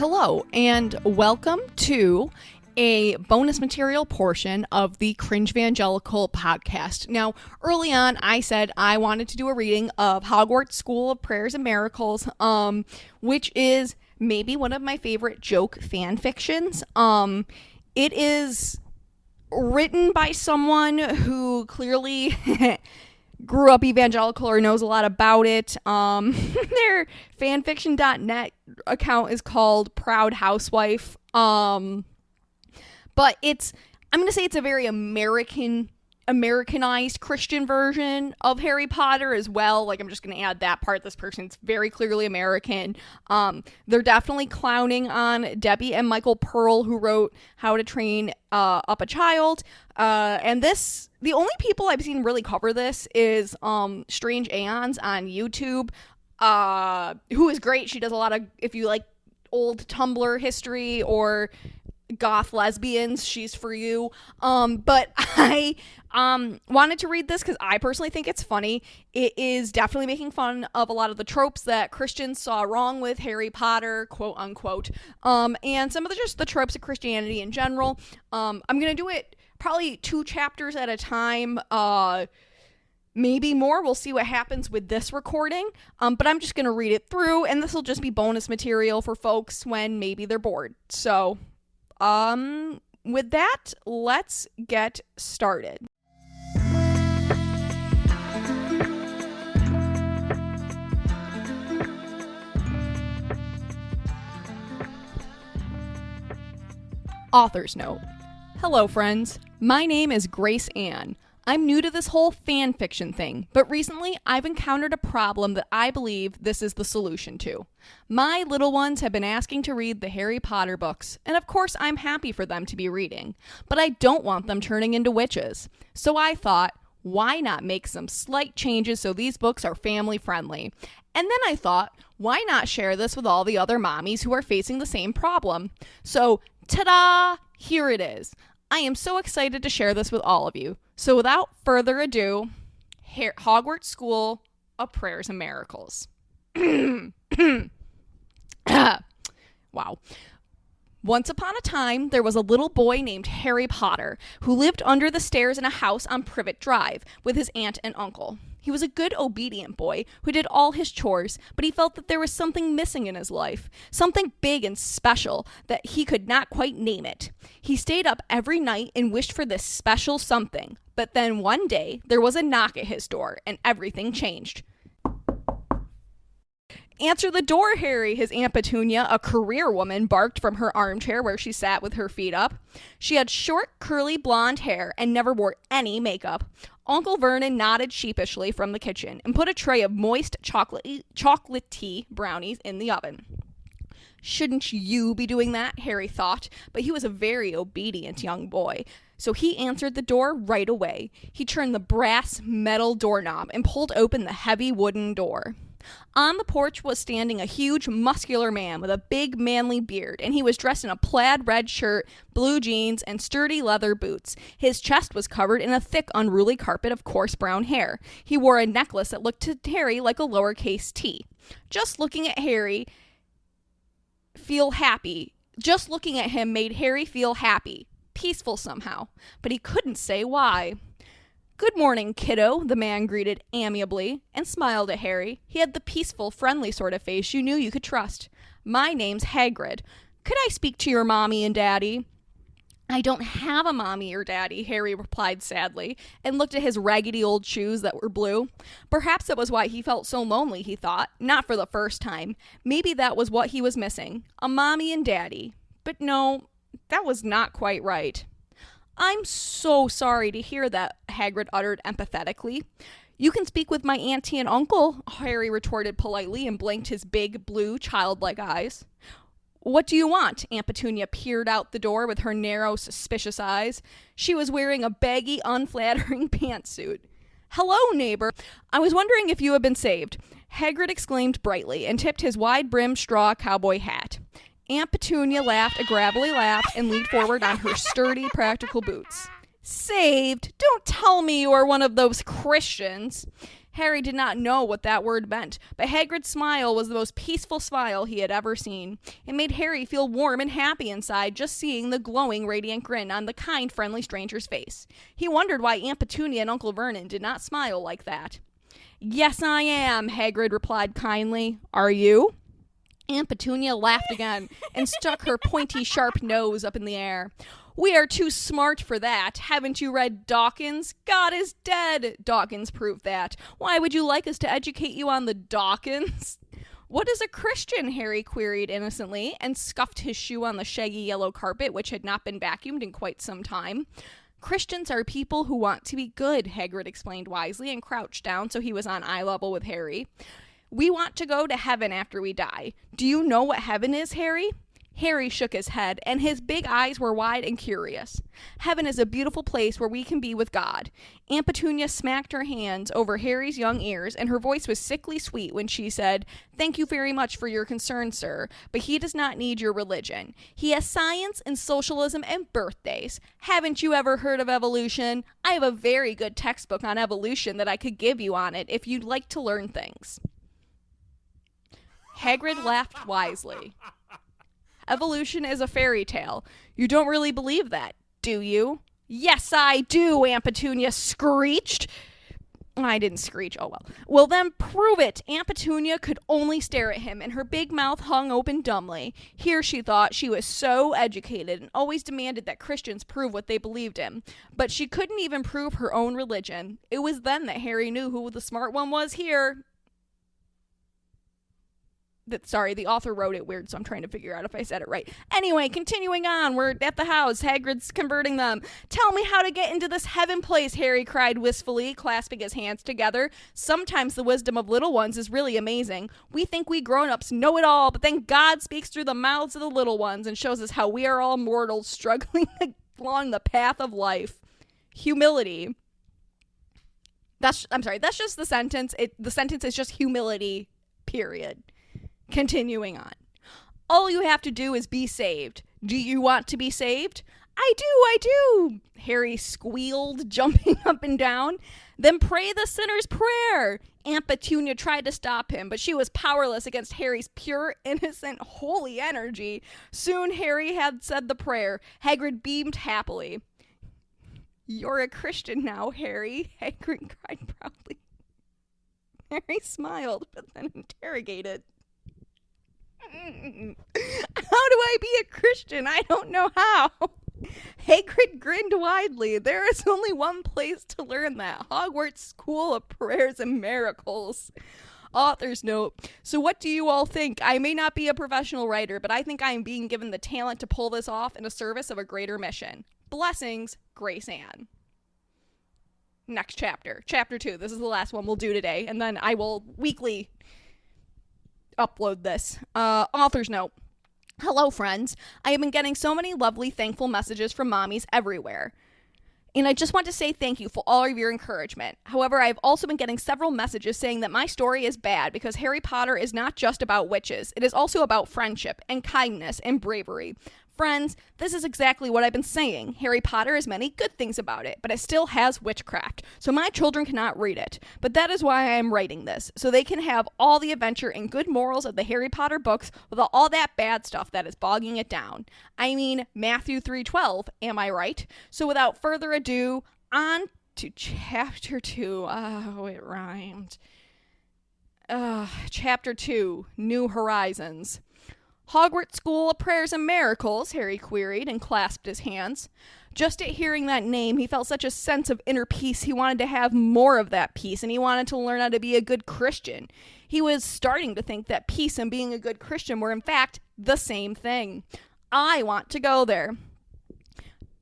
Hello, and welcome to a bonus material portion of the Cringe Evangelical podcast. Now, early on, I said I wanted to do a reading of Hogwarts School of Prayers and Miracles, which is maybe one of my favorite joke fan fictions. It is written by someone who clearly grew up evangelical or knows a lot about it. Their fanfiction.net account is called Proud Housewife. But I'm going to say it's a very Americanized Christian version of Harry Potter as well. Like, I'm just going to add that part. This person's very clearly American. They're definitely clowning on Debbie and Michael Pearl, who wrote How to Train Up a Child. And the only people I've seen really cover this is Strange Aeons on YouTube, who is great. She does a lot of, if you like old Tumblr history or goth lesbians, she's for you. But I wanted to read this because I personally think it's funny. It is definitely making fun of a lot of the tropes that Christians saw wrong with Harry Potter, quote unquote, and some of the tropes of Christianity in general. I'm gonna do it probably 2 chapters at a time, maybe more. We'll see what happens with this recording, but I'm just gonna read it through, and this will just be bonus material for folks when maybe they're bored. So with that, let's get started. Author's note. Hello, friends. My name is Grace Ann. I'm new to this whole fan fiction thing, but recently I've encountered a problem that I believe this is the solution to. My little ones have been asking to read the Harry Potter books, and of course I'm happy for them to be reading, but I don't want them turning into witches. So I thought, why not make some slight changes so these books are family friendly? And then I thought, why not share this with all the other mommies who are facing the same problem? So, ta-da! Here it is. I am so excited to share this with all of you. So without further ado, Hogwarts School of Prayers and Miracles. Wow. Once upon a time, there was a little boy named Harry Potter who lived under the stairs in a house on Privet Drive with his aunt and uncle. He was a good, obedient boy who did all his chores, but he felt that there was something missing in his life, something big and special that he could not quite name it. He stayed up every night and wished for this special something, but then one day there was a knock at his door and everything changed. "Answer the door, Harry," his Aunt Petunia, a career woman, barked from her armchair where she sat with her feet up. She had short, curly blonde hair and never wore any makeup. Uncle Vernon nodded sheepishly from the kitchen and put a tray of moist chocolatey brownies in the oven. Shouldn't you be doing that? Harry thought, but he was a very obedient young boy. So he answered the door right away. He turned the brass metal doorknob and pulled open the heavy wooden door. On the porch was standing a huge, muscular man with a big, manly beard, and he was dressed in a plaid red shirt, blue jeans, and sturdy leather boots. His chest was covered in a thick, unruly carpet of coarse brown hair. He wore a necklace that looked to Harry like a lowercase t. Just looking at him made Harry feel happy, peaceful somehow, but he couldn't say why. "Good morning, kiddo," the man greeted amiably and smiled at Harry. He had the peaceful, friendly sort of face you knew you could trust. "My name's Hagrid. Could I speak to your mommy and daddy?" "I don't have a mommy or daddy," Harry replied sadly, and looked at his raggedy old shoes that were blue. Perhaps that was why he felt so lonely, he thought, not for the first time. Maybe that was what he was missing, a mommy and daddy. But no, that was not quite right. "I'm so sorry to hear that," Hagrid uttered empathetically. "You can speak with my auntie and uncle," Harry retorted politely and blinked his big, blue, childlike eyes. "What do you want?" Aunt Petunia peered out the door with her narrow, suspicious eyes. She was wearing a baggy, unflattering pantsuit. "Hello, neighbor. I was wondering if you had been saved," Hagrid exclaimed brightly and tipped his wide-brimmed straw cowboy hat. Aunt Petunia laughed a gravelly laugh and leaned forward on her sturdy, practical boots. "Saved? Don't tell me you are one of those Christians." Harry did not know what that word meant, but Hagrid's smile was the most peaceful smile he had ever seen. It made Harry feel warm and happy inside just seeing the glowing, radiant grin on the kind, friendly stranger's face. He wondered why Aunt Petunia and Uncle Vernon did not smile like that. "Yes, I am," Hagrid replied kindly. "Are you?" Aunt Petunia laughed again and stuck her pointy, sharp nose up in the air. "We are too smart for that. Haven't you read Dawkins? God is dead. Dawkins proved that. Why would you like us to educate you on the Dawkins?" "What is a Christian?" Harry queried innocently, and scuffed his shoe on the shaggy yellow carpet, which had not been vacuumed in quite some time. "Christians are people who want to be good," Hagrid explained wisely, and crouched down so he was on eye level with Harry. "We want to go to heaven after we die. Do you know what heaven is, Harry?" Harry shook his head, and his big eyes were wide and curious. "Heaven is a beautiful place where we can be with God." Aunt Petunia smacked her hands over Harry's young ears, and her voice was sickly sweet when she said, "Thank you very much for your concern, sir, but he does not need your religion. He has science and socialism and birthdays. Haven't you ever heard of evolution? I have a very good textbook on evolution that I could give you on it if you'd like to learn things." Hagrid laughed wisely. "Evolution is a fairy tale. You don't really believe that, do you?" "Yes, I do," Aunt Petunia screeched. I didn't screech, oh well. "Well, then prove it." Aunt Petunia could only stare at him, and her big mouth hung open dumbly. Here she thought she was so educated and always demanded that Christians prove what they believed in. But she couldn't even prove her own religion. It was then that Harry knew who the smart one was here. Sorry, the author wrote it weird, so I'm trying to figure out if I said it right. Anyway, continuing on, we're at the house. Hagrid's converting them. "Tell me how to get into this heaven place," Harry cried wistfully, clasping his hands together. "Sometimes the wisdom of little ones is really amazing. We think we grown-ups know it all, but then God speaks through the mouths of the little ones and shows us how we are all mortals struggling along the path of life." Humility. That's just the sentence. The sentence is just humility, period. Continuing on. "All you have to do is be saved. Do you want to be saved?" I do, Harry squealed, jumping up and down. "Then pray the sinner's prayer." Aunt Petunia tried to stop him, but she was powerless against Harry's pure, innocent, holy energy. Soon Harry had said the prayer. Hagrid beamed happily. "You're a Christian now, Harry," Hagrid cried proudly. Harry smiled, but then interrogated. "How do I be a Christian? I don't know how." Hagrid grinned widely. "There is only one place to learn that. Hogwarts School of Prayers and Miracles." Author's note. So what do you all think? I may not be a professional writer, but I think I am being given the talent to pull this off in a service of a greater mission. Blessings, Grace Ann. Next chapter. Chapter 2. This is the last one we'll do today, and then I will weekly upload this. Author's note. "Hello, friends. I have been getting so many lovely, thankful messages from mommies everywhere. And I just want to say thank you for all of your encouragement. However, I've also been getting several messages saying that my story is bad because Harry Potter is not just about witches. It is also about friendship and kindness and bravery. Friends, this is exactly what I've been saying. Harry Potter has many good things about it, but it still has witchcraft, so my children cannot read it. But that is why I am writing this, so they can have all the adventure and good morals of the Harry Potter books without all that bad stuff that is bogging it down. I mean, Matthew 3:12, am I right? So without further ado, on to Chapter 2. Oh, it rhymed. Chapter 2, New Horizons. "Hogwarts School of Prayers and Miracles?" Harry queried and clasped his hands. Just at hearing that name, he felt such a sense of inner peace. He wanted to have more of that peace, and he wanted to learn how to be a good Christian. He was starting to think that peace and being a good Christian were, in fact, the same thing. "I want to go there."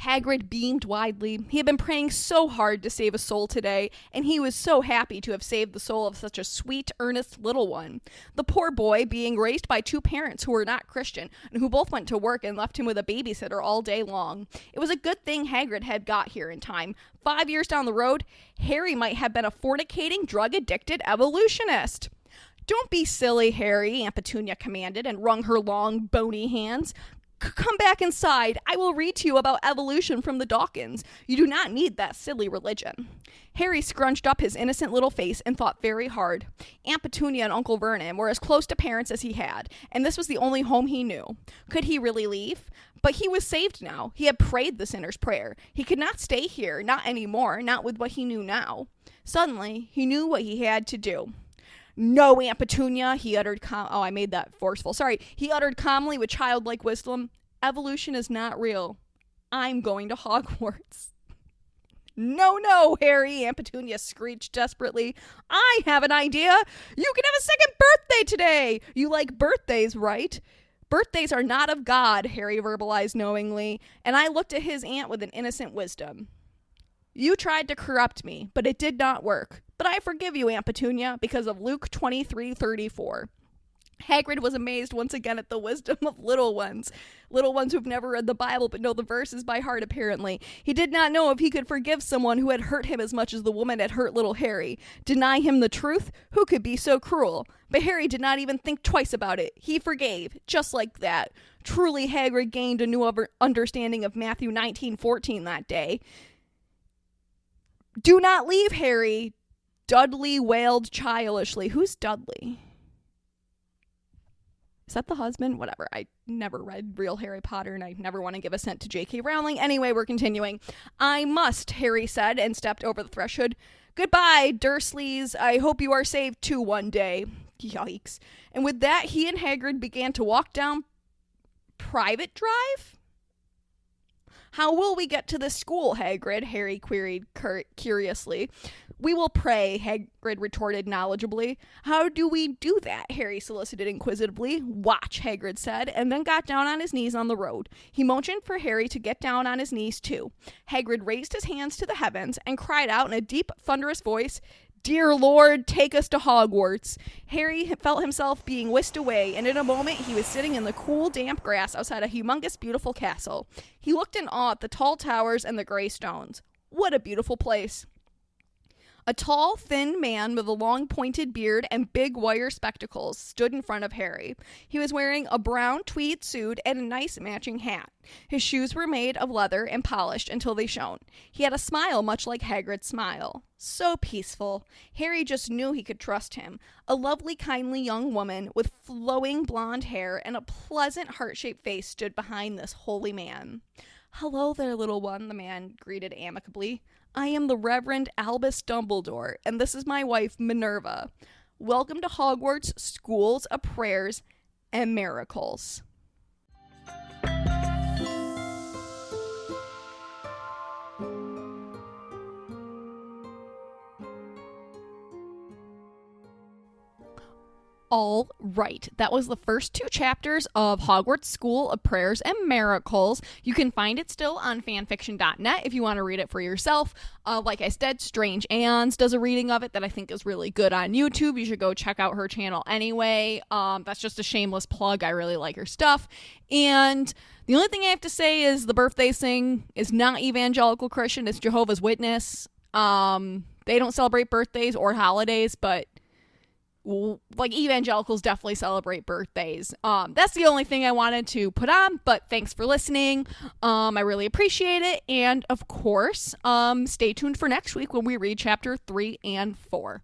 Hagrid beamed widely. He had been praying so hard to save a soul today, and he was so happy to have saved the soul of such a sweet, earnest little one. The poor boy being raised by two parents who were not Christian, and who both went to work and left him with a babysitter all day long. It was a good thing Hagrid had got here in time. 5 years down the road, Harry might have been a fornicating, drug-addicted evolutionist. "Don't be silly, Harry," Aunt Petunia commanded, and wrung her long, bony hands. Come back inside. I will read to you about evolution from the Dawkins. You do not need that silly religion. Harry scrunched up his innocent little face and thought very hard. Aunt Petunia and Uncle Vernon were as close to parents as he had, and this was the only home he knew. Could he really leave? But he was saved now. He had prayed the sinner's prayer. He could not stay here, not anymore, not with what he knew now. Suddenly, he knew what he had to do. No, Aunt Petunia, he uttered I made that forceful. Sorry. He uttered calmly with childlike wisdom. Evolution is not real. I'm going to Hogwarts. No, Harry, Aunt Petunia screeched desperately. I have an idea. You can have a second birthday today. You like birthdays, right? Birthdays are not of God, Harry verbalized knowingly, and I looked at his aunt with an innocent wisdom. You tried to corrupt me, but it did not work. But I forgive you, Aunt Petunia, because of Luke 23:34. Hagrid was amazed once again at the wisdom of little ones who've never read the Bible but know the verses by heart, apparently. He did not know if he could forgive someone who had hurt him as much as the woman had hurt little Harry. Deny him the truth? Who could be so cruel? But Harry did not even think twice about it. He forgave, just like that. Truly, Hagrid gained a new understanding of Matthew 19:14 that day. Do not leave, Harry, Dudley wailed childishly. Who's Dudley? Is that the husband? Whatever. I never read real Harry Potter, and I never want to give a cent to J.K. Rowling. Anyway, we're continuing. I must, Harry said, and stepped over the threshold. Goodbye, Dursleys. I hope you are saved too one day. Yikes. And with that, he and Hagrid began to walk down Private Drive? How will we get to the school, Hagrid? Harry queried curiously. We will pray, Hagrid retorted knowledgeably. How do we do that? Harry solicited inquisitively. Watch, Hagrid said, and then got down on his knees on the road. He motioned for Harry to get down on his knees too. Hagrid raised his hands to the heavens and cried out in a deep, thunderous voice, Dear Lord, take us to Hogwarts. Harry felt himself being whisked away, and in a moment he was sitting in the cool, damp grass outside a humongous, beautiful castle. He looked in awe at the tall towers and the gray stones. What a beautiful place. A tall, thin man with a long, pointed beard and big wire spectacles stood in front of Harry. He was wearing a brown tweed suit and a nice matching hat. His shoes were made of leather and polished until they shone. He had a smile much like Hagrid's smile. So peaceful. Harry just knew he could trust him. A lovely, kindly young woman with flowing blonde hair and a pleasant, heart-shaped face stood behind this holy man. Hello there, little one, the man greeted amicably. I am the Reverend Albus Dumbledore, and this is my wife, Minerva. Welcome to Hogwarts Schools of Prayers and Miracles. All right, that was the first 2 chapters of Hogwarts School of Prayers and Miracles. You can find it still on fanfiction.net if you want to read it for yourself. Like I said, Strange Anne's does a reading of it that I think is really good on YouTube. You should go check out her channel anyway. That's just a shameless plug. I really like her stuff. And the only thing I have to say is the birthday thing is not evangelical Christian. It's Jehovah's Witness. They don't celebrate birthdays or holidays, but like evangelicals definitely celebrate birthdays. That's the only thing I wanted to put on, but thanks for listening. I really appreciate it. And of course, stay tuned for next week when we read chapter 3 and 4.